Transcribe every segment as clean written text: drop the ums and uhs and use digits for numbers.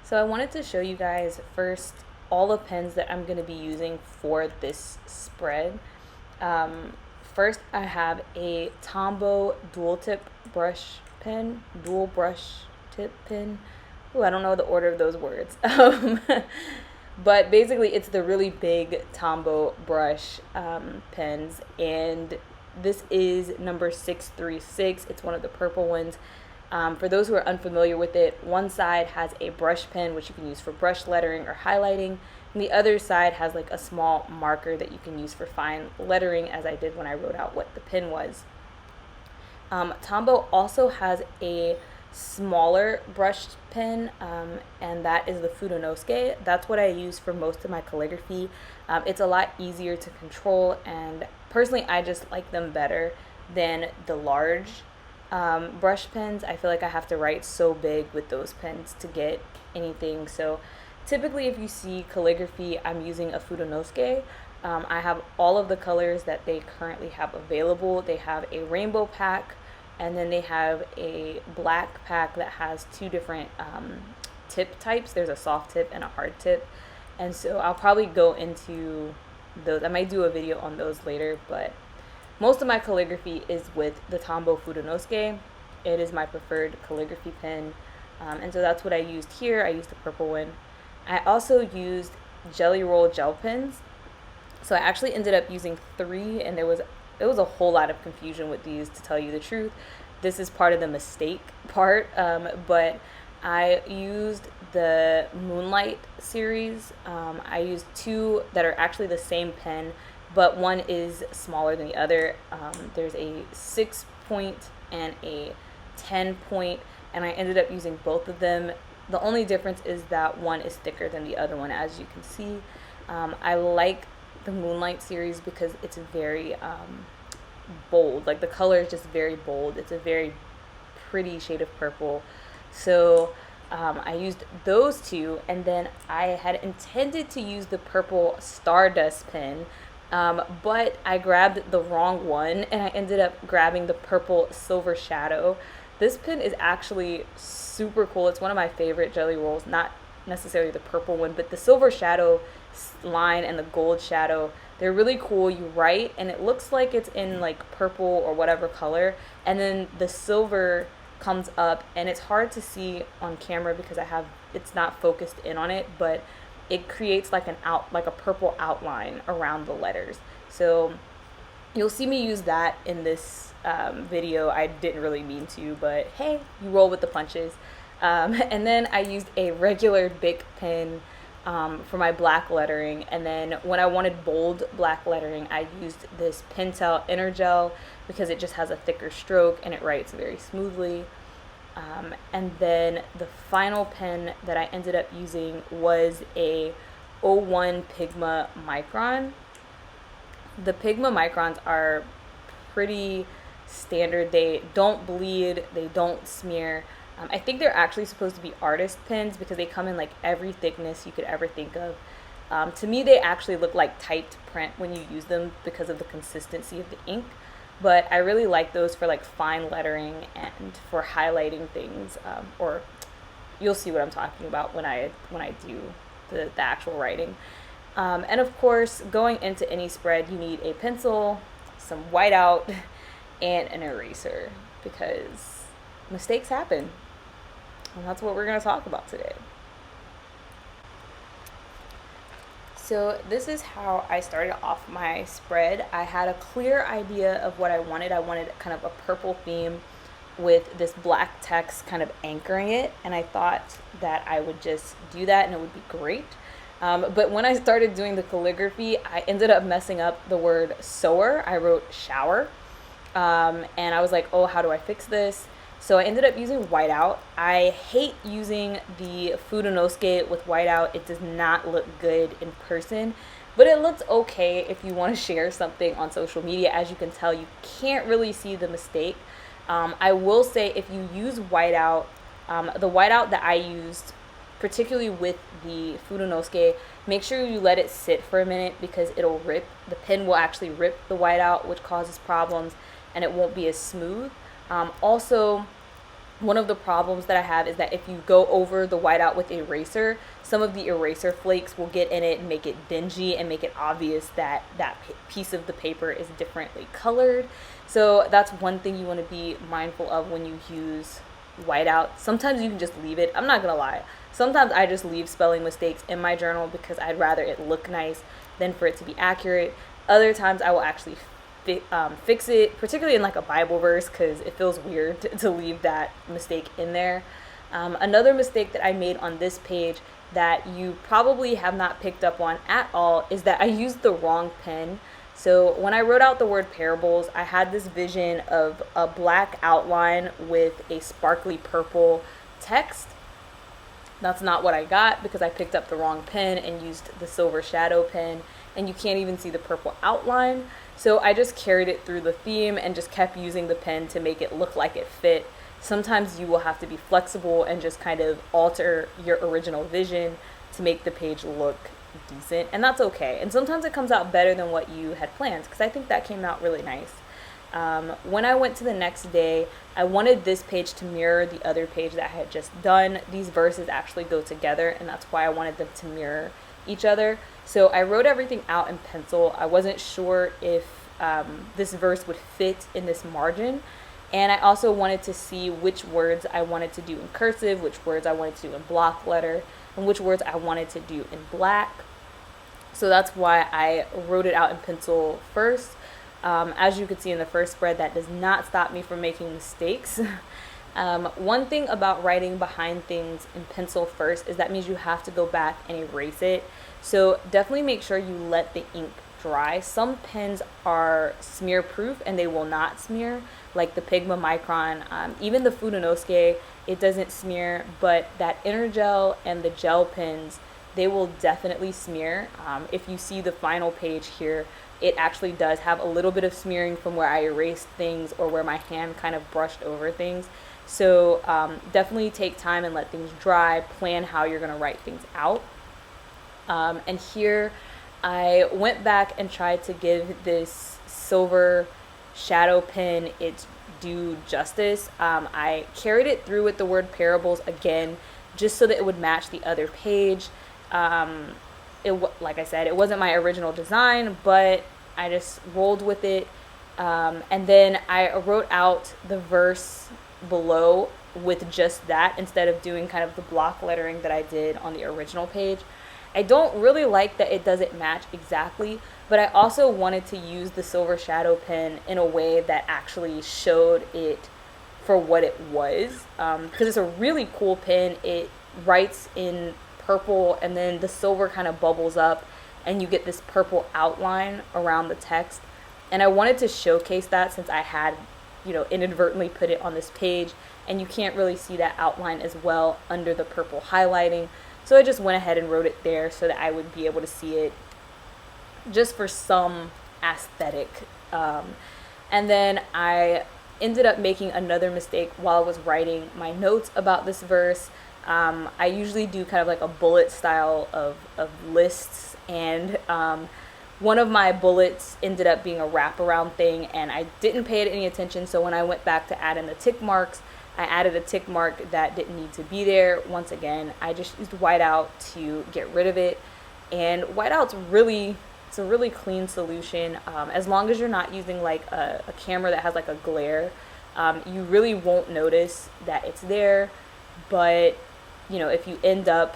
So I wanted to show you guys first all the pens that I'm going to be using for this spread. Um, First, I have a Tombow dual tip brush pen, dual brush tip pen. Ooh, I don't know the order of those words. But basically, it's the really big Tombow brush pens, and this is number 636. It's one of the purple ones. For those who are unfamiliar with it, one side has a brush pen, which you can use for brush lettering or highlighting, and the other side has like a small marker that you can use for fine lettering, as I did when I wrote out what the pen was. Tombow also has a smaller brush pen, and that is the Fudenosuke. That's what I use for most of my calligraphy. It's a lot easier to control, and personally, I just like them better than the large brush pens. I feel like I have to write so big with those pens to get anything. So typically, if you see calligraphy, I'm using a Fudenosuke. I have all of the colors that they currently have available. They have a rainbow pack, and then they have a black pack that has two different tip types. There's a soft tip and a hard tip. And so I'll probably go into those. I might do a video on those later, but most of my calligraphy is with the Tombow Fudenosuke. It is my preferred calligraphy pen. And so that's what I used here. I used the purple one. I also used Gelly Roll gel pens. So I actually ended up using three, and it was a whole lot of confusion with these, to tell you the truth. This is part of the mistake part, but I used the Moonlight series. I used two that are actually the same pen, but one is smaller than the other. There's a 6 point and a 10 point, and I ended up using both of them. The only difference is that one is thicker than the other one, as you can see. I like the Moonlight series because it's very bold. Like, the color is just very bold. It's a very pretty shade of purple. So I used those two, and then I had intended to use the purple Stardust pen, but I grabbed the wrong one, and I ended up grabbing the purple Silver Shadow. This pen is actually super cool. It's one of my favorite Gelly Rolls, not necessarily the purple one, but the Silver Shadow line and the Gold Shadow. They're really cool. You write, and it looks like it's in like purple or whatever color, and then the silver comes up, and it's hard to see on camera because it's not focused in on it, but it creates like a purple outline around the letters. So you'll see me use that in this video. I didn't really mean to, but hey, you roll with the punches. And then I used a regular Bic pen for my black lettering, and then when I wanted bold black lettering, I used this Pentel Energel because it just has a thicker stroke and it writes very smoothly. And then the final pen that I ended up using was a O1 Pigma Micron. The Pigma Microns are pretty standard. They don't bleed, they don't smear. I think they're actually supposed to be artist pens because they come in like every thickness you could ever think of. To me, they actually look like typed print when you use them because of the consistency of the ink. But I really like those for like fine lettering and for highlighting things, or you'll see what I'm talking about when I do the actual writing. And of course, going into any spread, you need a pencil, some whiteout, and an eraser because mistakes happen. And that's what we're going to talk about today. So this is how I started off my spread. I had a clear idea of what I wanted. I wanted kind of a purple theme with this black text kind of anchoring it, and I thought that I would just do that and it would be great. But when I started doing the calligraphy, I ended up messing up the word sower. I wrote shower, and I was like, oh, how do I fix this? So I ended up using whiteout. I hate using the Fudenosuke with whiteout. It does not look good in person, but it looks okay if you want to share something on social media. As you can tell, you can't really see the mistake. I will say, if you use whiteout, the whiteout that I used, particularly with the Fudenosuke, make sure you let it sit for a minute because it'll rip. The pen will actually rip the whiteout, which causes problems, and it won't be as smooth. Also, one of the problems that I have is that if you go over the whiteout with eraser, some of the eraser flakes will get in it and make it dingy and make it obvious that that piece of the paper is differently colored. So that's one thing you want to be mindful of when you use whiteout. Sometimes you can just leave it. I'm not gonna lie. Sometimes I just leave spelling mistakes in my journal because I'd rather it look nice than for it to be accurate. Other times I will actually fix it, particularly in like a Bible verse, because it feels weird to leave that mistake in there. Another mistake that I made on this page that you probably have not picked up on at all is that I used the wrong pen. So when I wrote out the word parables, I had this vision of a black outline with a sparkly purple text. That's not what I got because I picked up the wrong pen and used the silver shadow pen, and you can't even see the purple outline. So I just carried it through the theme and just kept using the pen to make it look like it fit. Sometimes you will have to be flexible and just kind of alter your original vision to make the page look decent, and that's okay. And sometimes it comes out better than what you had planned, because I think that came out really nice. When I went to the next day, I wanted this page to mirror the other page that I had just done. These verses actually go together, and that's why I wanted them to mirror each other. So I wrote everything out in pencil. I wasn't sure if this verse would fit in this margin, and I also wanted to see which words I wanted to do in cursive, which words I wanted to do in block letter, and which words I wanted to do in black. So that's why I wrote it out in pencil first. As you could see in the first spread, that does not stop me from making mistakes. One thing about writing behind things in pencil first is that means you have to go back and erase it. So definitely make sure you let the ink dry. Some pens are smear proof and they will not smear, like the Pigma Micron. Even the Fudenosuke, it doesn't smear, but that Energel and the gel pens, they will definitely smear. If you see the final page here, it actually does have a little bit of smearing from where I erased things or where my hand kind of brushed over things. So definitely take time and let things dry, plan how you're gonna write things out. And here I went back and tried to give this silver shadow pen its due justice. I carried it through with the word parables again, just so that it would match the other page. Like I said, it wasn't my original design, but I just rolled with it. And then I wrote out the verse below with just that instead of doing kind of the block lettering that I did on the original page. I don't really like that it doesn't match exactly, but I also wanted to use the silver shadow pen in a way that actually showed it for what it was, because it's a really cool pen. It writes in purple and then the silver kind of bubbles up and you get this purple outline around the text, and I wanted to showcase that since I had inadvertently put it on this page and you can't really see that outline as well under the purple highlighting. So I just went ahead and wrote it there so that I would be able to see it just for some aesthetic. And then I ended up making another mistake while I was writing my notes about this verse. I usually do kind of like a bullet style of lists, and one of my bullets ended up being a wraparound thing, and I didn't pay it any attention. So when I went back to add in the tick marks, I added a tick mark that didn't need to be there. Once again, I just used whiteout to get rid of it, and whiteout's it's a really clean solution. As long as you're not using like a camera that has like a glare, you really won't notice that it's there. But if you end up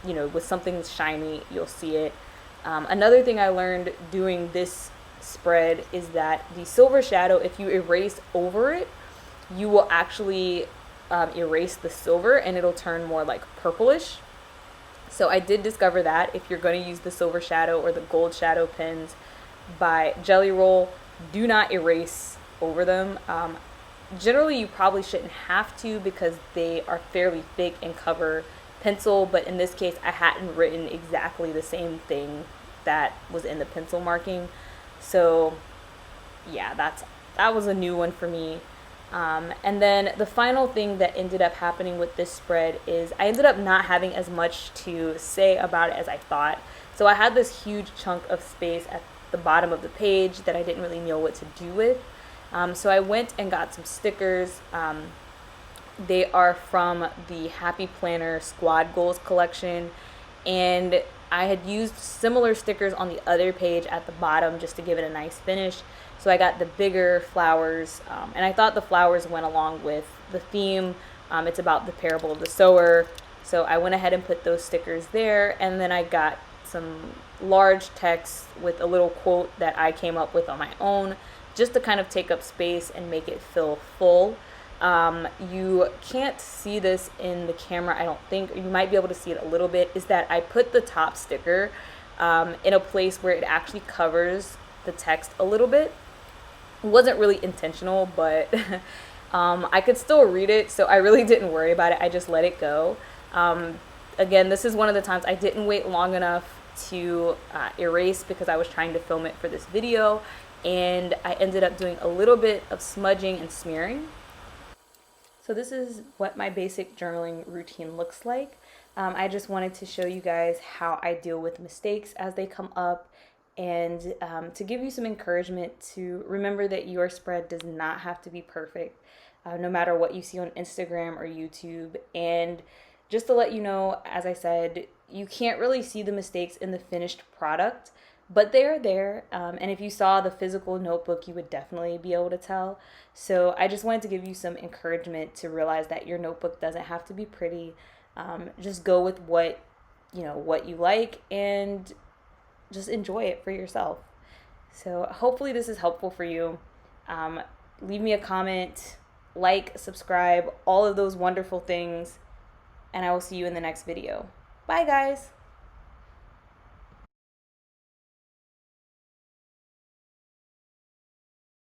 with something shiny, you'll see it. Another thing I learned doing this spread is that the silver shadow, if you erase over it, you will actually erase the silver and it'll turn more like purplish. So I did discover that if you're going to use the silver shadow or the gold shadow pens by Gelly Roll, do not erase over them. Generally, you probably shouldn't have to because they are fairly thick and cover pencil, but in this case, I hadn't written exactly the same thing that was in the pencil marking. So yeah, that was a new one for me. And then the final thing that ended up happening with this spread is I ended up not having as much to say about it as I thought. So I had this huge chunk of space at the bottom of the page that I didn't really know what to do with. So I went and got some stickers They are from the Happy Planner Squad Goals collection, and I had used similar stickers on the other page at the bottom just to give it a nice finish. So I got the bigger flowers, and I thought the flowers went along with the theme. It's about the parable of the sower. So I went ahead and put those stickers there, and then I got some large text with a little quote that I came up with on my own, just to kind of take up space and make it feel full. You can't see this in the camera, I don't think. You might be able to see it a little bit. Is that I put the top sticker in a place where it actually covers the text a little bit. It wasn't really intentional, but I could still read it, so I really didn't worry about it. I just let it go. Again, this is one of the times I didn't wait long enough to erase because I was trying to film it for this video, and I ended up doing a little bit of smudging and smearing. So this is what my basic journaling routine looks like. I just wanted to show you guys how I deal with mistakes as they come up, and to give you some encouragement to remember that your spread does not have to be perfect, no matter what you see on Instagram or YouTube. And just to let you know, as I said, you can't really see the mistakes in the finished product, but they are there. And if you saw the physical notebook, you would definitely be able to tell. So I just wanted to give you some encouragement to realize that your notebook doesn't have to be pretty. Just go with what you like, and just enjoy it for yourself. So hopefully this is helpful for you. Leave me a comment, like, subscribe, all of those wonderful things, and I will see you in the next video. Bye, guys.